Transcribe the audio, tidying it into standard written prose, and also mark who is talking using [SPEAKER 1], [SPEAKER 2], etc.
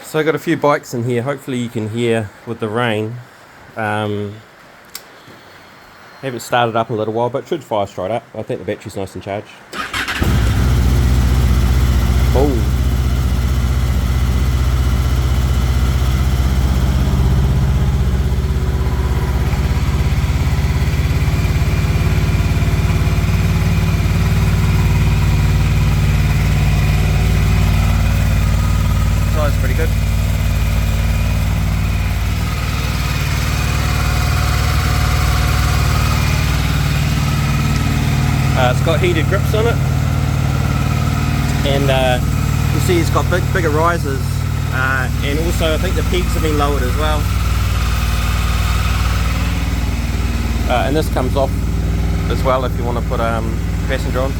[SPEAKER 1] So I got a few bikes in here. Hopefully you can hear with the rain. Haven't started up in a little while, but it should fire straight up. I think the battery's nice and charged. Oh. It's pretty good. It's got heated grips on it, and you see it's got bigger risers, and also I think the pegs have been lowered as well. And this comes off as well if you want to put passenger on.